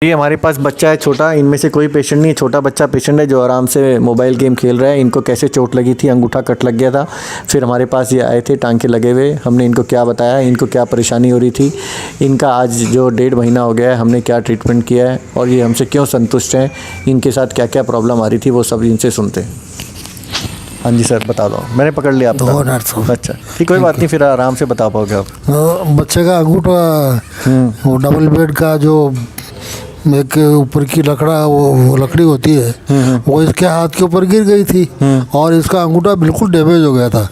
ये हमारे पास बच्चा है छोटा, इनमें से कोई पेशेंट नहीं है, छोटा बच्चा पेशेंट है जो आराम से मोबाइल गेम खेल रहा है। इनको कैसे चोट लगी थी, अंगूठा कट लग गया था। फिर हमारे पास ये आए थे टांके लगे हुए। हमने इनको क्या बताया, इनको क्या परेशानी हो रही थी, इनका आज जो 1.5 महीना हो गया है हमने क्या ट्रीटमेंट किया है और ये हमसे क्यों संतुष्ट हैं, इनके साथ क्या क्या प्रॉब्लम आ रही थी, वो सब इनसे सुनते हैं। हाँ जी सर, बता दो। मैंने पकड़ लिया आपका। अच्छा ठीक, कोई बात नहीं, फिर आराम से बता पाओगे आप। बच्चे का अंगूठा वो डबल बेड का जो एक ऊपर की लकड़ा वो लकड़ी होती है वो इसके हाथ के ऊपर गिर गई थी और इसका अंगूठा बिल्कुल डैमेज हो गया था,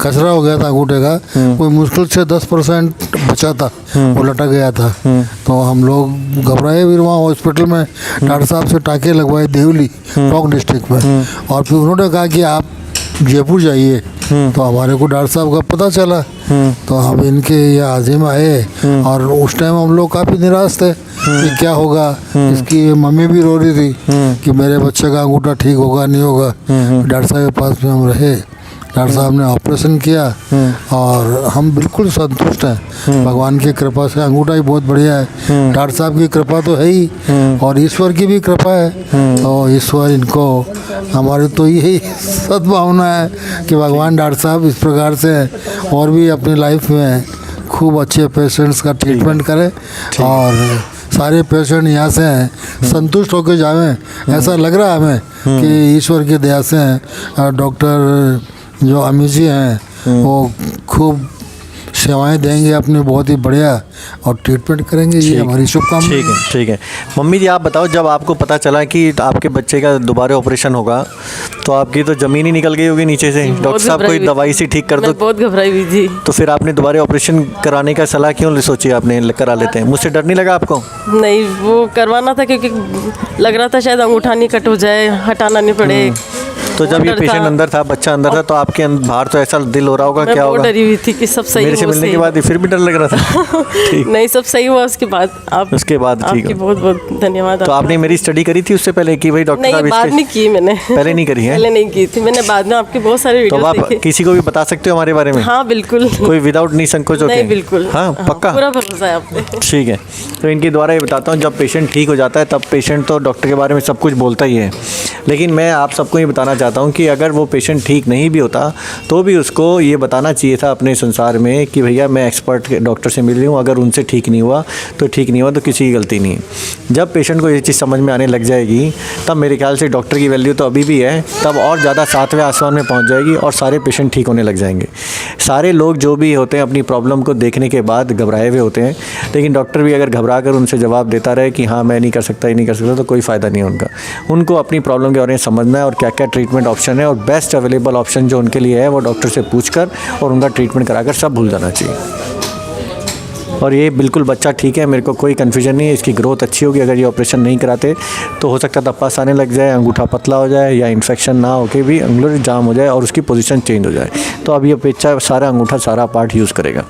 कचरा हो गया था अंगूठे का। कोई मुश्किल से 10% बचा था, वो लटक गया था। तो हम लोग घबराए, फिर वहाँ हॉस्पिटल में डॉक्टर साहब से टाँके लगवाए देवली टोंक डिस्ट्रिक्ट में। और फिर उन्होंने कहा कि आप जयपुर जाइए। तो हमारे को डॉक्टर साहब का पता चला, तो हम इनके ये आजिम आए और उस टाइम हम लोग काफ़ी निराश थे कि क्या होगा। इसकी मम्मी भी रो रही थी कि मेरे बच्चे का अंगूठा ठीक होगा नहीं होगा। डॉक्टर साहब के पास में हम रहे, डॉक्टर साहब ने ऑपरेशन किया और हम बिल्कुल संतुष्ट हैं भगवान की कृपा से। अंगूठा ही बहुत बढ़िया है, डॉक्टर साहब की कृपा तो है ही और ईश्वर की भी कृपा है। तो ईश्वर इनको, हमारी तो यही सद्भावना है कि भगवान डॉक्टर साहब इस प्रकार से और भी अपनी लाइफ में खूब अच्छे पेशेंट्स का ट्रीटमेंट करें और सारे पेशेंट यहाँ से हैं संतुष्ट होकर जावें। ऐसा लग रहा है हमें कि ईश्वर की दया से डॉक्टर जो अमित जी हैं वो खूब सेवाएं देंगे अपनी, बहुत ही बढ़िया और ट्रीटमेंट करेंगे। ये हमारी शुभकामनाएं। ठीक है, ठीक है। मम्मी जी आप बताओ, जब आपको पता चला कि आपके बच्चे का दोबारा ऑपरेशन होगा तो आपकी तो ज़मीन ही निकल गई होगी नीचे से। डॉक्टर साहब कोई दवाई से ठीक कर दो। बहुत घबराई हुई थी। तो फिर आपने दोबारा ऑपरेशन कराने का सलाह क्यों सोची आपने, करा लेते हैं? मुझसे डर नहीं लगा आपको? नहीं, वो करवाना था क्योंकि लग रहा था शायद अंगूठा नहीं कट हो जाए, हटाना नहीं पड़े। तो जब ये पेशेंट अंदर था, बच्चा अंदर था, तो आपके बाहर तो ऐसा दिल हो रहा होगा, क्या होगा? डरी हुई थी कि सब सही मेरे से मिलने के बाद फिर भी डर लग रहा था। ठीक। नहीं, सब सही हुआ उसके बाद। आप उसके बाद ठीक है, बहुत बहुत धन्यवाद। तो आपने मेरी स्टडी करी थी उससे पहले कि भाई डॉक्टर साहब? नहीं, बाद में की मैंने। पहले नहीं करी है? पहले नहीं की थी मैंने, बाद में आपके बहुत सारे वीडियो देखे। तो आप किसी को भी बता सकते हो हमारे बारे में? हाँ बिल्कुल, कोई विदाउट नहीं संकोच होके? नहीं बिल्कुल, हाँ पक्का, पूरा भरोसा है आप पे। ठीक है। तो इनके द्वारा ये बताता हूँ, जब पेशेंट ठीक हो जाता है तब पेशेंट तो डॉक्टर के बारे में सब कुछ बोलता ही है, लेकिन मैं आप सबको ये बताना चाहता हूँ कि अगर वो पेशेंट ठीक नहीं भी होता तो भी उसको ये बताना चाहिए था अपने संसार में कि भैया मैं एक्सपर्ट डॉक्टर से मिल रही हूँ, अगर उनसे ठीक नहीं हुआ तो ठीक नहीं हुआ, तो किसी की गलती नहीं है। जब पेशेंट को ये चीज़ समझ में आने लग जाएगी तब मेरे ख्याल से डॉक्टर की वैल्यू तो अभी भी है, तब और ज़्यादा 7वें आसमान में पहुँच जाएगी और सारे पेशेंट ठीक होने लग जाएंगे। सारे लोग जो भी होते हैं अपनी प्रॉब्लम को देखने के बाद घबराए हुए होते हैं, लेकिन डॉक्टर भी अगर घबरा कर उनसे जवाब देता रहे कि हाँ मैं नहीं कर सकता, ये नहीं कर सकता, तो कोई फ़ायदा नहीं है उनका। उनको अपनी प्रॉब्लम के बारे में समझना है और क्या क्या ट्रीटमेंट ऑप्शन है और बेस्ट अवेलेबल ऑप्शन जो उनके लिए है वो डॉक्टर से पूछकर और उनका ट्रीटमेंट कराकर सब भूल जाना चाहिए। और ये बिल्कुल बच्चा ठीक है, मेरे को कोई कन्फ्यूजन नहीं है, इसकी ग्रोथ अच्छी होगी। अगर ये ऑपरेशन नहीं कराते तो हो सकता है तप्पास आने लग जाए, अंगूठा पतला हो जाए या इन्फेक्शन ना होके भी अंगुलर जाम हो जाए और उसकी पोजीशन चेंज हो जाए। तो अब ये बच्चा सारा अंगूठा सारा पार्ट यूज़ करेगा।